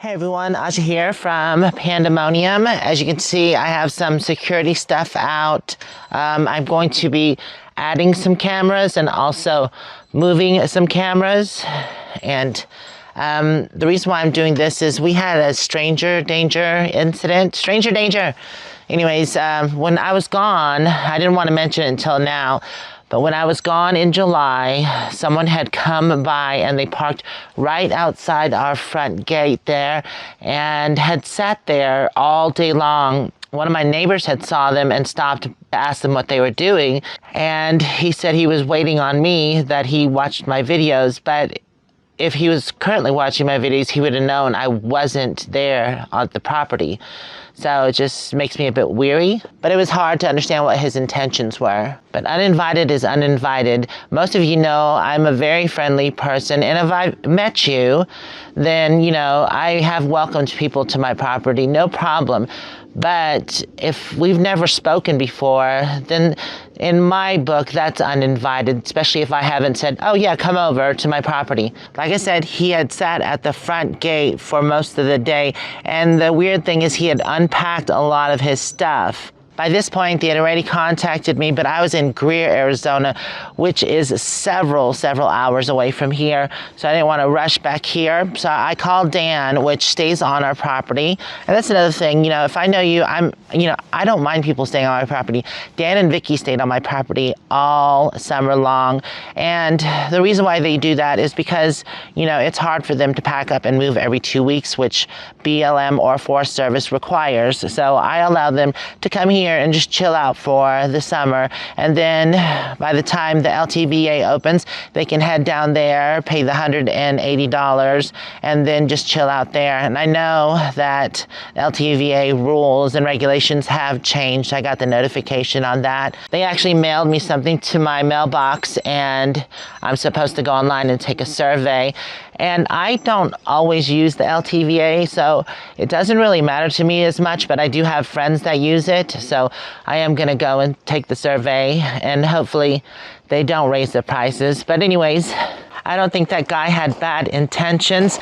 Hey everyone, Asha here from Panda Monium. As you can see, I have some security stuff out. I'm going to be adding some cameras and also moving some cameras. And the reason why I'm doing this is we had a stranger danger incident. Stranger danger! Anyways, when I was gone, I didn't want to mention it until now, but when I was gone in July, someone had come by and they parked right outside our front gate there and had sat there all day long. One of my neighbors had saw them and stopped to ask them what they were doing. And he said he was waiting on me, that he watched my videos, but if he was currently watching my videos, he would have known I wasn't there on the property. So it just makes me a bit weary. But it was hard to understand what his intentions were. But uninvited is uninvited. Most of you know I'm a very friendly person. And if I've met you, then, you know, I have welcomed people to my property, no problem. But if we've never spoken before, then in my book, that's uninvited, especially if I haven't said, oh yeah, come over to my property. Like I said, he had sat at the front gate for most of the day. And the weird thing is he had unpacked a lot of his stuff. By this point, they had already contacted me, but I was in Greer, Arizona, which is several hours away from here. So I didn't want to rush back here. So I called Dan, which stays on our property. And that's another thing, you know, if I know you, I don't mind people staying on my property. Dan and Vicky stayed on my property all summer long. And the reason why they do that is because, you know, it's hard for them to pack up and move every 2 weeks, which BLM or Forest Service requires. So I allow them to come here and just chill out for the summer, and then by the time the LTVA opens, they can head down there, pay the $180, and then just chill out there. And I know that LTVA rules and regulations have changed. I got the notification on that. They actually mailed me something to my mailbox, and I'm supposed to go online and take a survey. And I don't always use the LTVA, so it doesn't really matter to me as much, but I do have friends that use it. So I am going to go and take the survey, and hopefully they don't raise the prices. But anyways, I don't think that guy had bad intentions,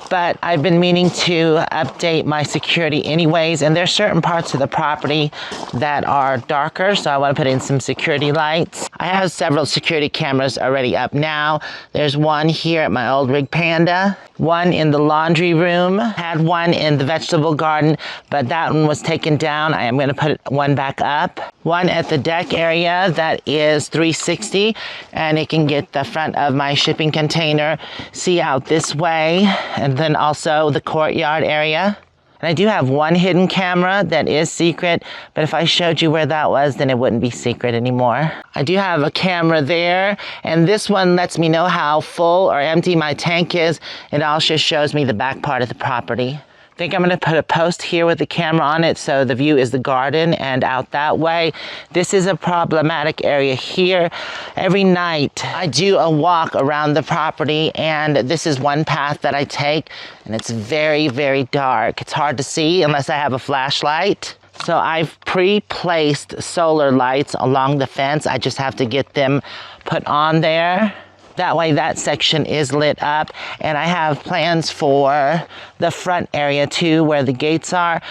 but I've been meaning to update my security anyways, and there's certain parts of the property that are darker, so I want to put in some security lights. I have several security cameras already up now. There's one here at my old rig Panda, one in the laundry room, had one in the vegetable garden, but that one was taken down. I am going to put one back up. One at the deck area that is 360, and it can get the front of my shipping container, see out this way, and then also the courtyard area. And I do have one hidden camera that is secret, but if I showed you where that was, then it wouldn't be secret anymore. I do have a camera there, and this one lets me know how full or empty my tank is. It also shows me the back part of the property. I think I'm going to put a post here with the camera on it so the view is the garden and out that way. This is a problematic area here. Every night I do a walk around the property, and this is one path that I take, and it's very, very dark. It's hard to see unless I have a flashlight. So I've pre-placed solar lights along the fence. I just have to get them put on there. That way that section is lit up, and I have plans for the front area too, where the gates are.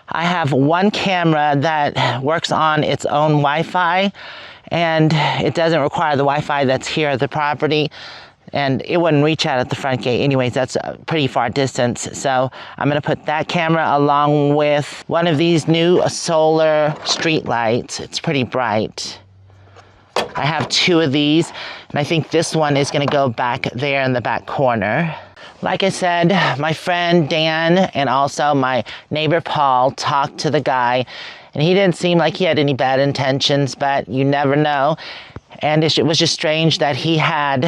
I have one camera that works on its own Wi-Fi, and it doesn't require the Wi-Fi that's here at the property, and it wouldn't reach out at the front gate anyways. That's a pretty far distance. So I'm going to put that camera along with one of these new solar street lights. It's pretty bright. I have two of these, and I think this one is going to go back there in the back corner. Like I said, my friend Dan and also my neighbor Paul talked to the guy, and he didn't seem like he had any bad intentions, but you never know. And it was just strange that he had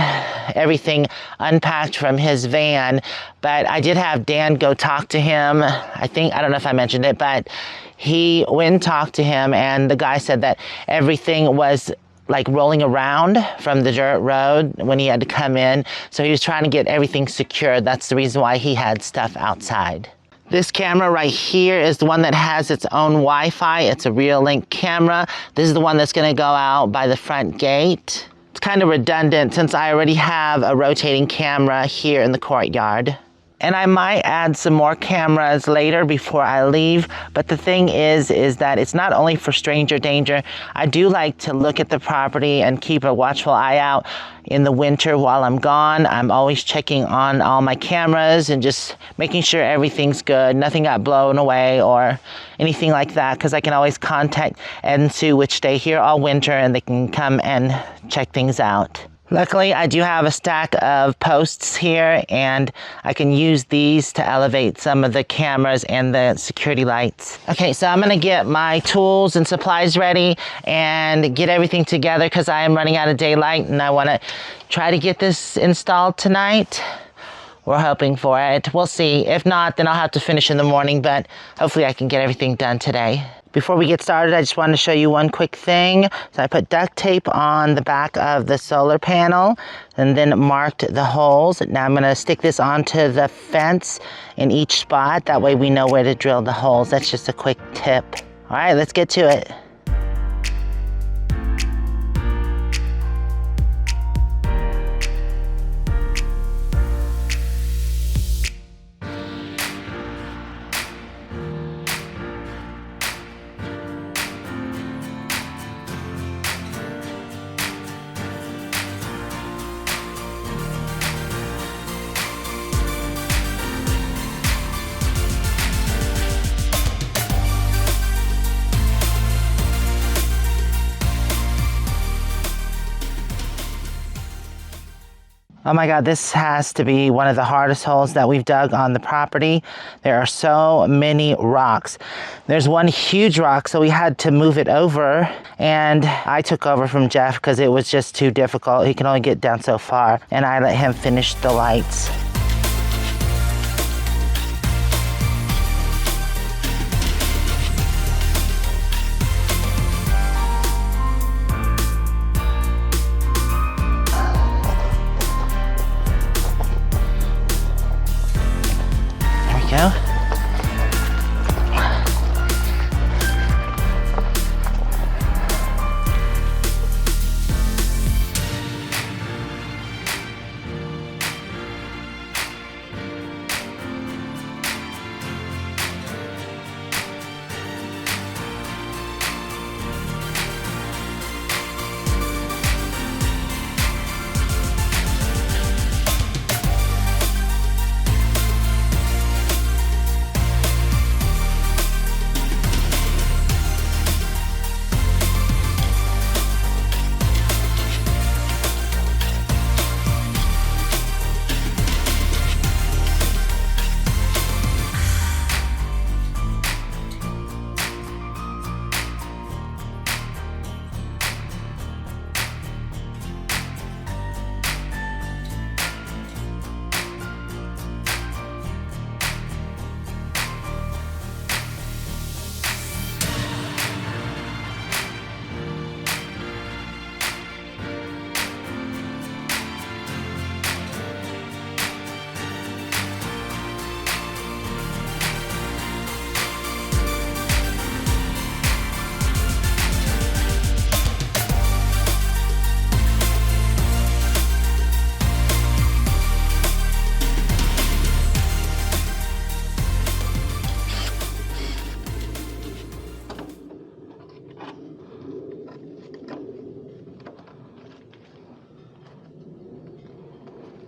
everything unpacked from his van. But I did have Dan go talk to him. I don't know if I mentioned it, but he went and talked to him, and the guy said that everything was like rolling around from the dirt road when he had to come in. So he was trying to get everything secured. That's the reason why he had stuff outside. This camera right here is the one that has its own Wi-Fi. It's a Reolink camera. This is the one that's going to go out by the front gate. It's kind of redundant since I already have a rotating camera here in the courtyard. And I might add some more cameras later before I leave. But the thing is that it's not only for stranger danger. I do like to look at the property and keep a watchful eye out in the winter while I'm gone. I'm always checking on all my cameras and just making sure everything's good. Nothing got blown away or anything like that, because I can always contact Ed and Sue, which stay here all winter, and they can come and check things out. Luckily, I do have a stack of posts here, and I can use these to elevate some of the cameras and the security lights. Okay, so I'm gonna get my tools and supplies ready and get everything together because I am running out of daylight, and I wanna try to get this installed tonight. We're hoping for it. We'll see. If not, then I'll have to finish in the morning, but hopefully I can get everything done today. Before we get started, I just wanted to show you one quick thing. So I put duct tape on the back of the solar panel and then marked the holes. Now I'm gonna stick this onto the fence in each spot. That way we know where to drill the holes. That's just a quick tip. All right, let's get to it. Oh my God, this has to be one of the hardest holes that we've dug on the property. There are so many rocks. There's one huge rock, so we had to move it over, and I took over from Jeff because it was just too difficult. He can only get down so far, and I let him finish the lights. Go.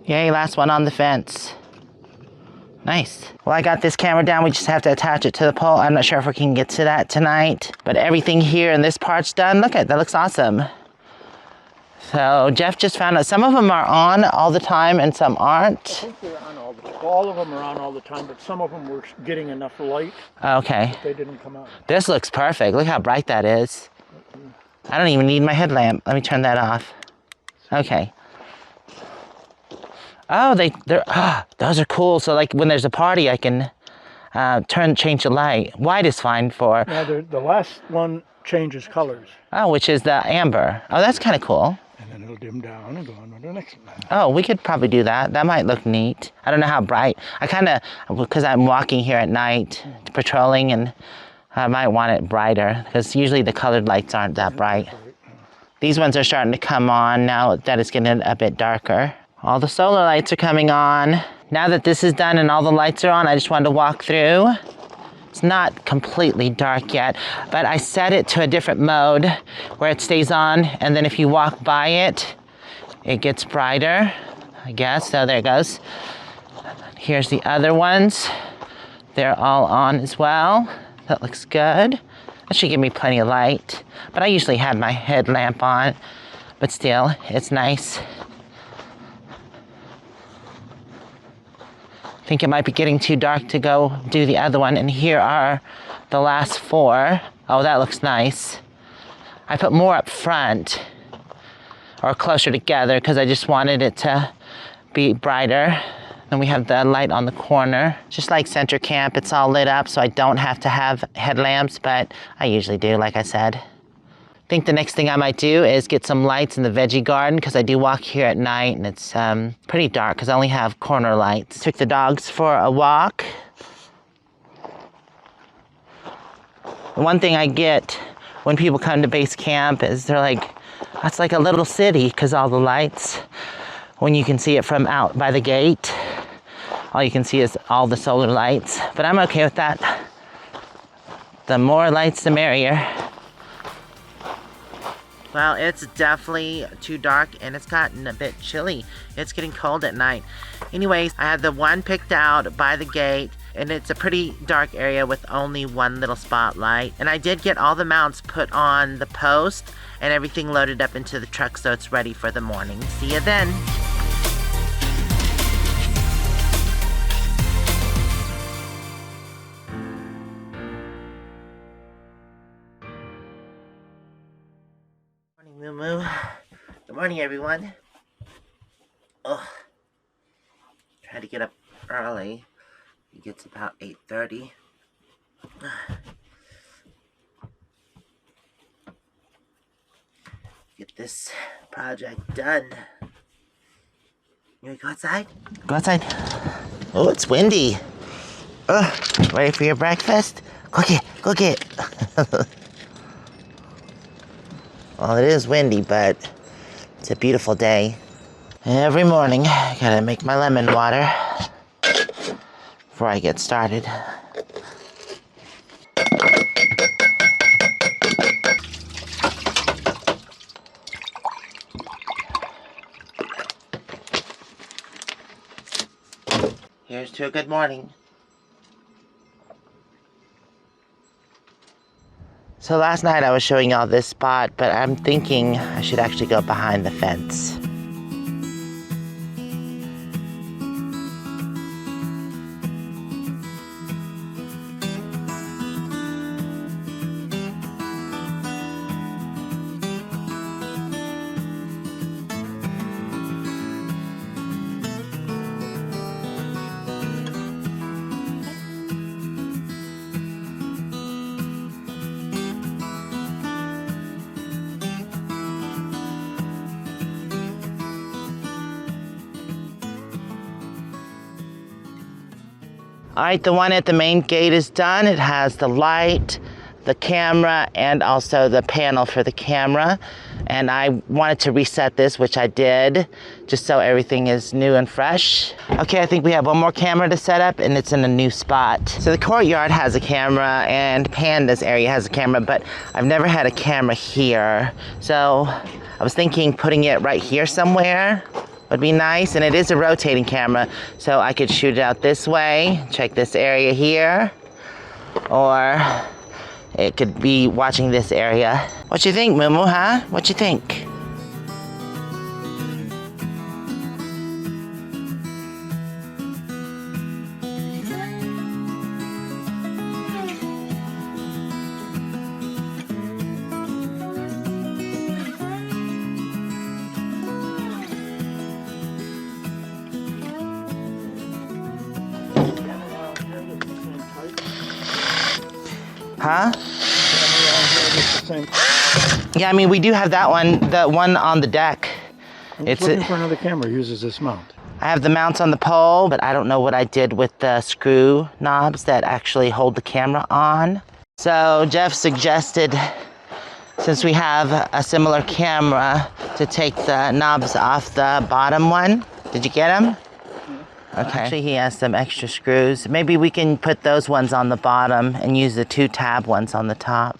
Yay, last one on the fence. Nice. Well, I got this camera down. We just have to attach it to the pole. I'm not sure if we can get to that tonight, but everything here in this part's done. Look at that, looks awesome. So Jeff just found out some of them are on all the time and some aren't. I think they're on all the time. All of them are on all the time, but some of them were getting enough light. Okay. But they didn't come out. This looks perfect. Look how bright that is. I don't even need my headlamp. Let me turn that off. Okay. Oh, those are cool. So like when there's a party, I can change the light. White is fine for... Now the last one changes colors. Oh, which is the amber. Oh, that's kind of cool. And then it'll dim down and go on to the next one. Oh, we could probably do that. That might look neat. I don't know how bright. I kind of, because I'm walking here at night, patrolling, and I might want it brighter, because usually the colored lights aren't that bright. These ones are starting to come on now that it's getting a bit darker. All the solar lights are coming on. Now that this is done and all the lights are on, I just wanted to walk through. It's not completely dark yet, but I set it to a different mode where it stays on, and then if you walk by it, it gets brighter, I guess. So there it goes. Here's the other ones. They're all on as well. That looks good. That should give me plenty of light, but I usually have my headlamp on, but still, it's nice. I think it might be getting too dark to go do the other one, and here are the last 4. Oh, that looks nice. I put more up front, or closer together, because I just wanted it to be brighter. And we have the light on the corner. Just like center camp, it's all lit up, so I don't have to have headlamps, but I usually do, like I said. I think the next thing I might do is get some lights in the veggie garden, because I do walk here at night and it's pretty dark because I only have corner lights. Took the dogs for a walk. The one thing I get when people come to base camp is they're like, that's like a little city because all the lights. When you can see it from out by the gate, all you can see is all the solar lights. But I'm okay with that. The more lights, the merrier. Well, it's definitely too dark and it's gotten a bit chilly. It's getting cold at night. Anyways, I had the one picked out by the gate, and it's a pretty dark area with only one little spotlight. And I did get all the mounts put on the post and everything loaded up into the truck so it's ready for the morning. See you then. Moo-moo. Good morning, everyone. Oh, try to get up early. It gets about 8:30. Get this project done. You wanna go outside? Go outside. Oh, it's windy. Ready for your breakfast? Go get. Well, it is windy, but it's a beautiful day. Every morning, I gotta make my lemon water before I get started. Here's to a good morning. So last night I was showing y'all this spot, but I'm thinking I should actually go behind the fence. All right, the one at the main gate is done. It has the light, the camera, and also the panel for the camera. And I wanted to reset this, which I did, just so everything is new and fresh. Okay, I think we have one more camera to set up, and it's in a new spot. So the courtyard has a camera, and Panda's area has a camera, but I've never had a camera here. So I was thinking putting it right here somewhere would be nice, and it is a rotating camera, so I could shoot it out this way, check this area here, or it could be watching this area. What you think, Moo-moo, huh? What you think? Huh? Yeah, I mean, we do have that one, the one on the deck. I'm just looking for another camera that uses this mount. I have the mounts on the pole, but I don't know what I did with the screw knobs that actually hold the camera on. So Jeff suggested, since we have a similar camera, to take the knobs off the bottom one. Did you get them? Okay. Actually, he has some extra screws. Maybe we can put those ones on the bottom and use the 2 tab ones on the top.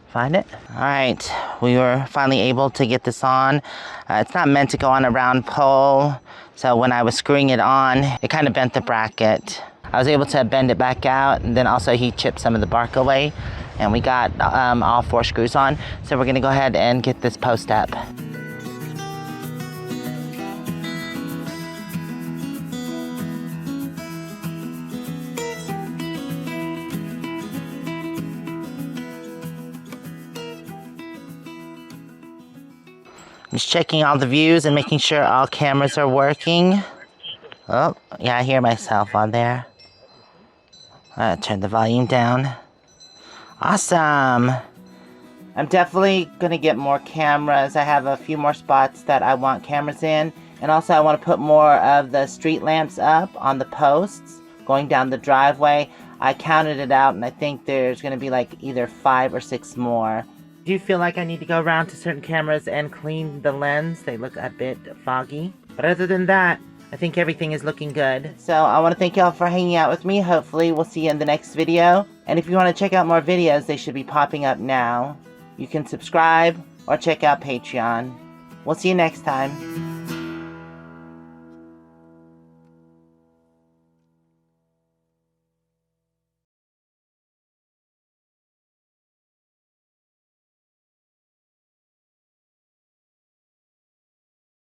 Find it? All right, we were finally able to get this on. It's not meant to go on a round pole, so when I was screwing it on, it kind of bent the bracket. I was able to bend it back out, and then also he chipped some of the bark away, and we got all 4 screws on. So we're gonna go ahead and get this post up. Just checking all the views and making sure all cameras are working. Oh, yeah, I hear myself on there. I'll turn the volume down. Awesome! I'm definitely gonna get more cameras. I have a few more spots that I want cameras in. And also I want to put more of the street lamps up on the posts going down the driveway. I counted it out and I think there's gonna be like either 5 or 6 more. Do you feel like I need to go around to certain cameras and clean the lens? They look a bit foggy. But other than that, I think everything is looking good. So I want to thank y'all for hanging out with me. Hopefully we'll see you in the next video. And if you want to check out more videos, they should be popping up now. You can subscribe or check out Patreon. We'll see you next time.